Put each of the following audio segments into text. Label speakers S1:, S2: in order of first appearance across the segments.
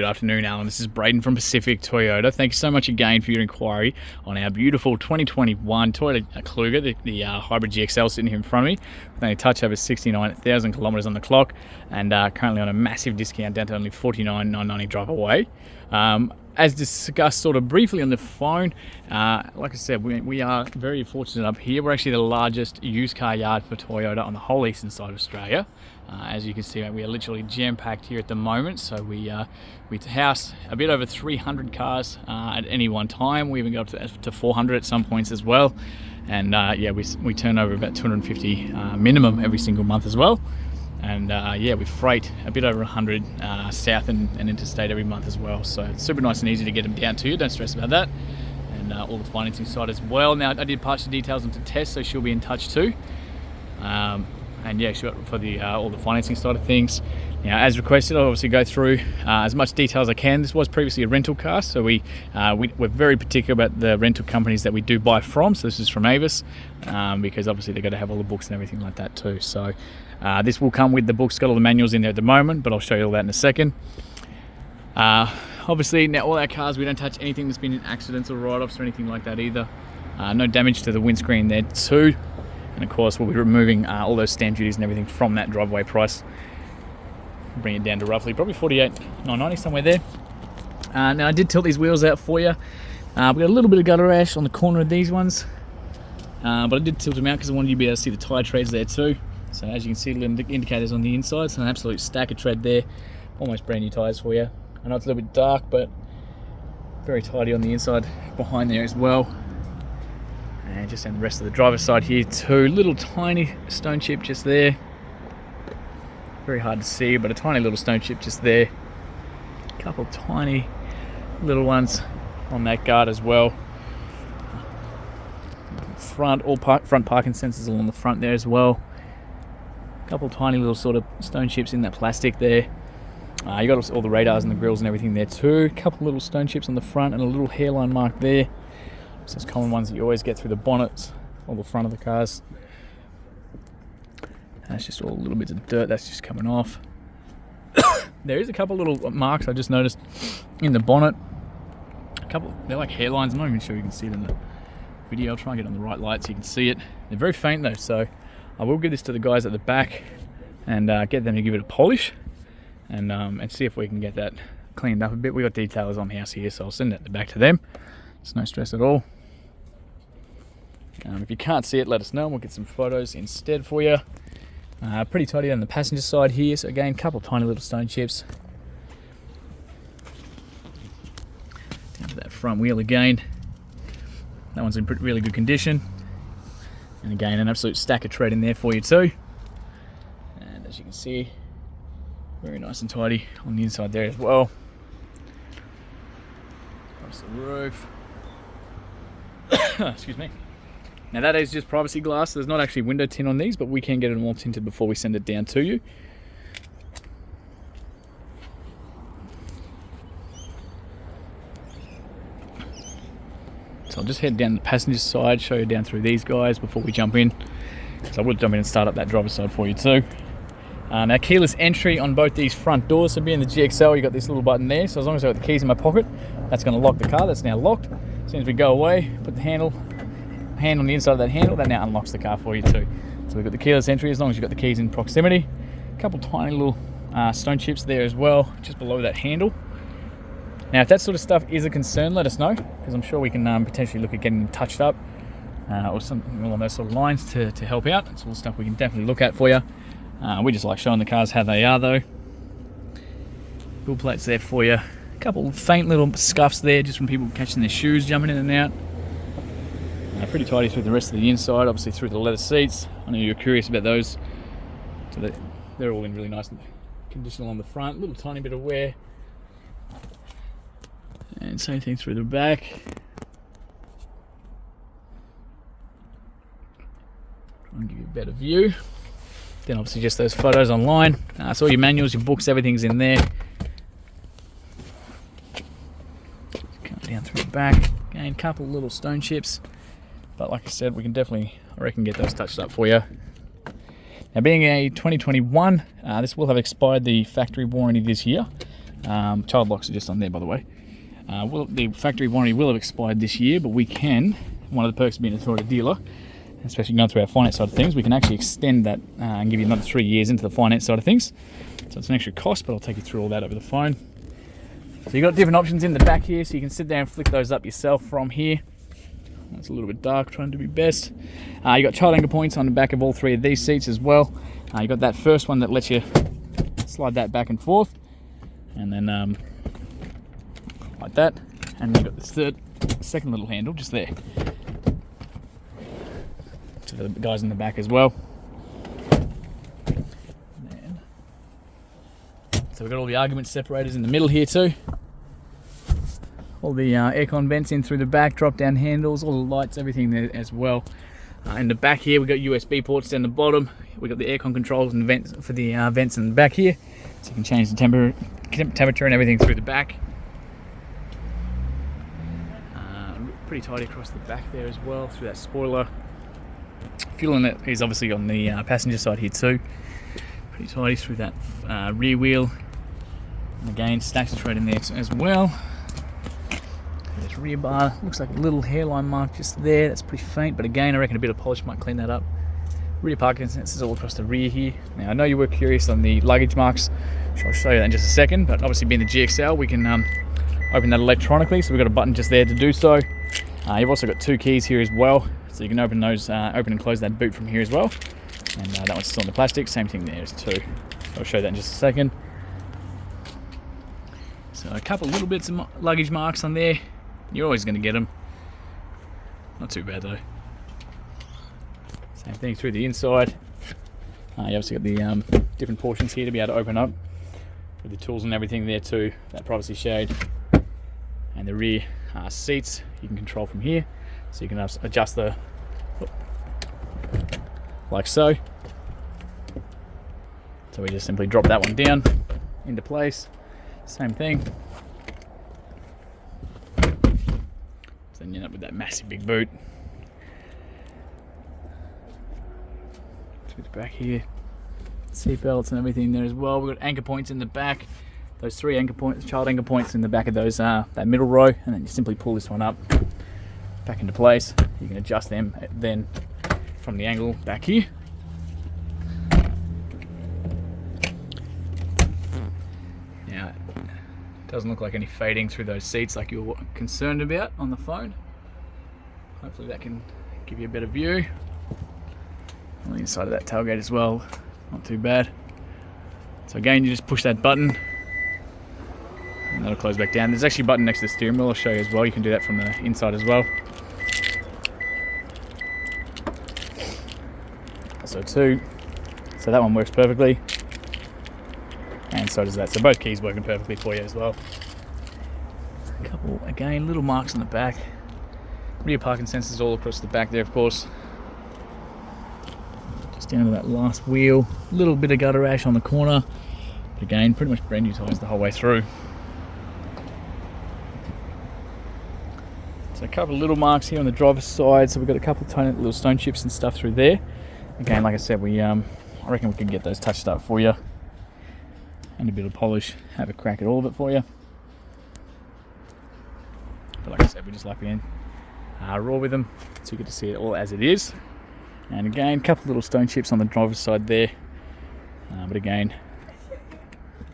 S1: Good afternoon, Alan. This is Braden from Pacific Toyota. Thank you so much again for your inquiry on our beautiful 2021 Toyota Kluger, the hybrid GXL sitting here in front of me. With only a touch over 69,000 kilometres on the clock, and currently on a massive discount down to only $49,990 drive away. As discussed sort of briefly on the phone, like I said, we are very fortunate up here. We're actually the largest used car yard for Toyota on the whole eastern side of Australia. As you can see, we are literally jam-packed here at the moment. So we house a bit over 300 cars at any one time. We even go up to 400 at some points as well. And yeah, we turn over about 250 minimum every single month as well. And yeah, we freight a bit over 100 south and interstate every month as well. So it's super nice and easy to get them down to you. Don't stress about that. And all the financing side as well. Now, I did pass the details onto Tess, so she'll be in touch too. And yeah, for the all the financing side of things. Now, as requested, I'll obviously go through as much detail as I can. This was previously a rental car, so we're very particular about the rental companies that we do buy from. So this is from Avis, because obviously they've got to have all the books and everything like that too. So this will come with the books, got all the manuals in there at the moment, but I'll show you all that in a second. Obviously, now all our cars, we don't touch anything that's been in accidents or write-offs or anything like that either. No damage to the windscreen there too. And of course, we'll be removing all those stamp duties and everything from that driveway price. Bring it down to roughly probably $48,990, somewhere there. Now, I did tilt these wheels out for you. We got a little bit of gutter ash on the corner of these ones. But I did tilt them out because I wanted you to be able to see the tyre treads there too. So as you can see, little indicators on the inside. So an absolute stack of tread there. Almost brand new tyres for you. I know it's a little bit dark, but very tidy on the inside behind there as well. And just on the rest of the driver's side here too. Little tiny stone chip just there. Very hard to see, but a tiny little stone chip just there. A couple of tiny little ones on that guard as well. Front, front parking sensors along the front there as well. A couple of tiny little sort of stone chips in that plastic there. You got all the radars and the grills and everything there too. A couple of little stone chips on the front and a little hairline mark there. So those common ones that you always get through the bonnets or the front of the cars. That's just all little bits of dirt that's just coming off. There is a couple little marks I just noticed in the bonnet. They're like hairlines. I'm not even sure you can see it in the video. I'll try and get on the right light so you can see it. They're very faint though, so I will give this to the guys at the back and get them to give it a polish and see if we can get that cleaned up a bit. We got detailers on the house here, so I'll send it back to them. It's no stress at all. If you can't see it, let us know and we'll get some photos instead for you. Pretty tidy on the passenger side here. So again, a couple of tiny little stone chips. Down to that front wheel again. That one's in really good condition. And again, an absolute stack of tread in there for you too. And as you can see, very nice and tidy on the inside there as well. Across the roof. Excuse me. Now that is just privacy glass. There's not actually window tint on these, but we can get it all tinted before we send it down to you. So I'll just head down the passenger side, show you down through these guys before we jump in. So I will jump in and start up that driver's side for you too. Now keyless entry on both these front doors. So being the GXL, you got this little button there. So as long as I've got the keys in my pocket, that's going to lock the car. That's now locked. As soon as we go away, put the hand on the inside of that handle, that now unlocks the car for you too. So we've got the keyless entry as long as you've got the keys in proximity. A couple tiny little stone chips there as well, just below that handle. Now if that sort of stuff is a concern, let us know, because I'm sure we can potentially look at getting them touched up or something along those sort of lines to help out. That's all stuff we can definitely look at for you. We just like showing the cars how they are though. Bill plates there for you. A couple faint little scuffs there just from people catching their shoes, jumping in and out. Pretty tidy through the rest of the inside, obviously through the leather seats. I know you're curious about those. So they're all in really nice condition along the front. Little tiny bit of wear. And same thing through the back. Try and give you a better view. Then obviously just those photos online. So all your manuals, your books, everything's in there. Come down through the back. Again, a couple of little stone chips. But like I said, we can definitely, I reckon, get those touched up for you. Now being a 2021, this will have expired the factory warranty this year. Child locks are just on there, by the way. The factory warranty will have expired this year, but we can, one of the perks of being a Toyota dealer, especially going through our finance side of things, we can actually extend that and give you another 3 years into the finance side of things. So it's an extra cost, but I'll take you through all that over the phone. So you've got different options in the back here, so you can sit there and flick those up yourself from here. It's a little bit dark, trying to do my best. You got child anchor points on the back of all 3 of these seats as well. You got that first one that lets you slide that back and forth, and then like that. And you've got this second little handle just there. So the guys in the back as well. So we've got all the argument separators in the middle here too. All the aircon vents in through the back, drop down handles, all the lights, everything there as well. In the back here we've got USB ports down the bottom. We've got the aircon controls and vents for the vents in the back here. So you can change the temperature and everything through the back. Pretty tidy across the back there as well, through that spoiler. Fuel inlet is obviously on the passenger side here too. Pretty tidy through that rear wheel. And again, stacks of tread in there as well. This rear bar looks like a little hairline mark just there. That's pretty faint, but again, I reckon a bit of polish might clean that up. Rear parking sensors all across the rear here. Now, I know you were curious on the luggage marks. I'll show you that in just a second, but obviously being the GXL, we can open that electronically, so we've got a button just there to do so. You've also got 2 keys here as well, so you can open those, open and close that boot from here as well. And that one's still in the plastic, same thing there as 2. I'll show you that in just a second. So a couple little bits of luggage marks on there. You're always going to get them. Not too bad though. Same thing through the inside. You obviously got the different portions here to be able to open up with the tools and everything there too. That privacy shade and the rear seats you can control from here, so you can adjust the like so. So we just simply drop that one down into place. Same thing. So then you end up with that massive big boot. To the back here, seat belts and everything there as well. We've got anchor points in the back. Those 3 anchor points, child anchor points in the back of those that middle row, and then you simply pull this one up back into place. You can adjust them then from the angle back here. Now, it doesn't look like any fading through those seats like you were concerned about on the phone. Hopefully that can give you a better view. On the inside of that tailgate as well, not too bad. So again, you just push that button and that'll close back down. There's actually a button next to the steering wheel, I'll show you as well. You can do that from the inside as well. So that one works perfectly, and so does that. So both keys working perfectly for you as well. A couple, again, little marks on the back. Rear parking sensors all across the back there, of course. Just down to that last wheel. A little bit of gutter rash on the corner. But again, pretty much brand new tyres the whole way through. So a couple of little marks here on the driver's side. So we've got a couple of tiny little stone chips and stuff through there. Again, like I said, I reckon we can get those touched up for you. And a bit of polish. Have a crack at all of it for you. But like I said, we just like being raw with them, so you get to see it all as it is. And again, a couple of little stone chips on the driver's side there. But again,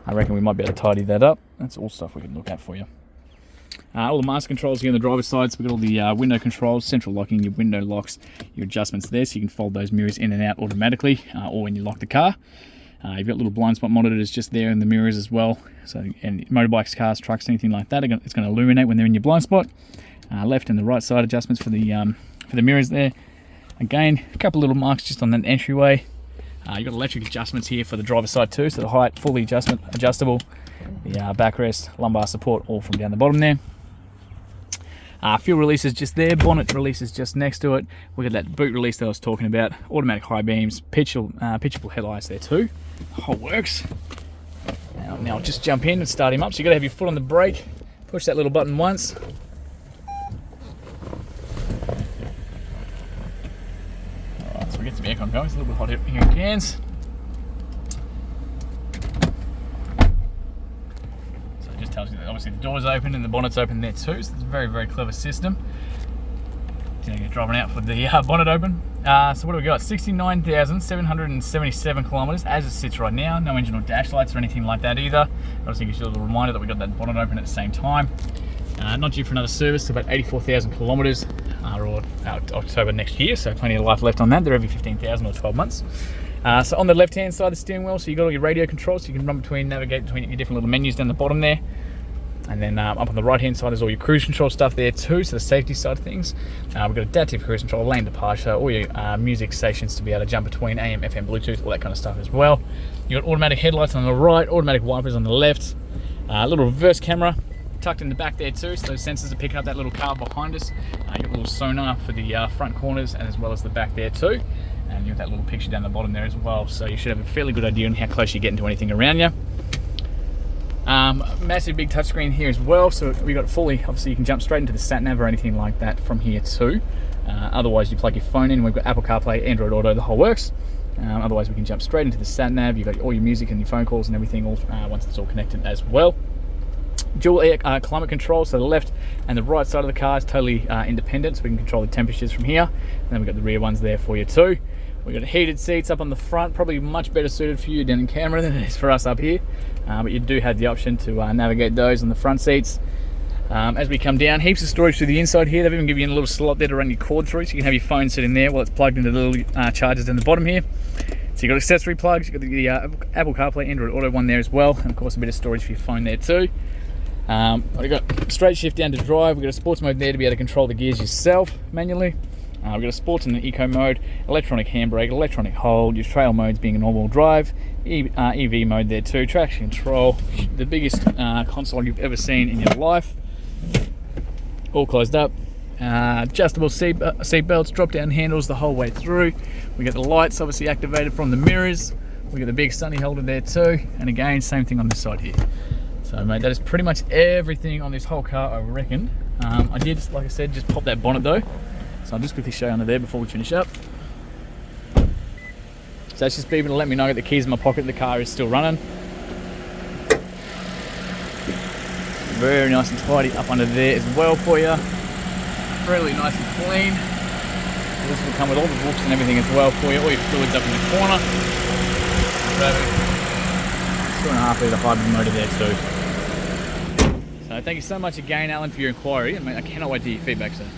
S1: I reckon we might be able to tidy that up. That's all stuff we can look at for you. All the master controls here on the driver's side. So we've got all the window controls, central locking, your window locks, your adjustments there, so you can fold those mirrors in and out automatically, or when you lock the car. You've got little blind spot monitors just there in the mirrors as well. So, and motorbikes, cars, trucks, anything like that, it's going to illuminate when they're in your blind spot. Left and the right side adjustments for the mirrors there. Again, a couple little marks just on that entryway. You've got electric adjustments here for the driver's side too, so the height fully adjustable. The backrest, lumbar support, all from down the bottom there. Fuel release is just there, bonnet release is just next to it. We've got that boot release that I was talking about, automatic high beams, pitchable headlights there too. The whole works. Now I'll just jump in and start him up. So you've got to have your foot on the brake, push that little button once. Alright, so we get some aircon going, it's a little bit hot here in Cairns. It just tells you that obviously the door's open and the bonnet's open there too, so it's a very, very clever system. You're driving out with the bonnet open. So what do we got? 69,777 kilometres as it sits right now. No engine or dash lights or anything like that either. Obviously gives you a little reminder that we got that bonnet open at the same time. Not due for another service, so about 84,000 kilometres or October next year, so plenty of life left on that. They're every 15,000 or 12 months. So on the left hand side of the steering wheel, so you've got all your radio controls, so you can navigate between your different little menus down the bottom there. And then up on the right hand side, there's all your cruise control stuff there too, so the safety side of things. We've got adaptive cruise control, lane departure, all your music stations to be able to jump between AM, FM, Bluetooth, all that kind of stuff as well. You've got automatic headlights on the right, automatic wipers on the left, a little reverse camera tucked in the back there too, so those sensors are picking up that little car behind us. You've got a little sonar for the front corners and as well as the back there too. And you've got that little picture down the bottom there as well, so you should have a fairly good idea on how close you get into anything around you. Massive big touchscreen here as well, so we got fully, obviously you can jump straight into the sat nav or anything like that from here too. Otherwise you plug your phone in, we've got Apple CarPlay, Android Auto, the whole works. Otherwise we can jump straight into the sat nav. You've got all your music and your phone calls and everything all once it's all connected as well. Dual air climate control, so the left and the right side of the car is totally independent, so we can control the temperatures from here. And then we've got the rear ones there for you too. We've got heated seats up on the front, probably much better suited for you down in camera than it is for us up here. But you do have the option to navigate those on the front seats. As we come down, heaps of storage through the inside here. They've even given you a little slot there to run your cord through, so you can have your phone sitting there while it's plugged into the little chargers down the bottom here. So you've got accessory plugs, you've got the Apple CarPlay, Android Auto one there as well, and of course a bit of storage for your phone there too. We've got straight shift down to drive. We've got a sports mode there to be able to control the gears yourself manually. We've got a sports and an eco mode, electronic handbrake, electronic hold, your trail modes being a normal drive, EV mode there too, traction control, the biggest console you've ever seen in your life, all closed up, adjustable seat belts, drop down handles the whole way through. We got the lights obviously activated from the mirrors, we got the big sunny holder there too, and again same thing on this side here. So mate, that is pretty much everything on this whole car I reckon. I did, like I said, just pop that bonnet though. So I'll just quickly show you under there before we finish up. So that's just beeping to let me know that the keys in my pocket, the car is still running. Very nice and tidy up under there as well for you. Really nice and clean. This will come with all the books and everything as well for you. All your fluids up in the corner. 2.5 litre hybrid motor there too. So thank you so much again, Alan, for your inquiry, and mate, I cannot wait to hear your feedback, sir.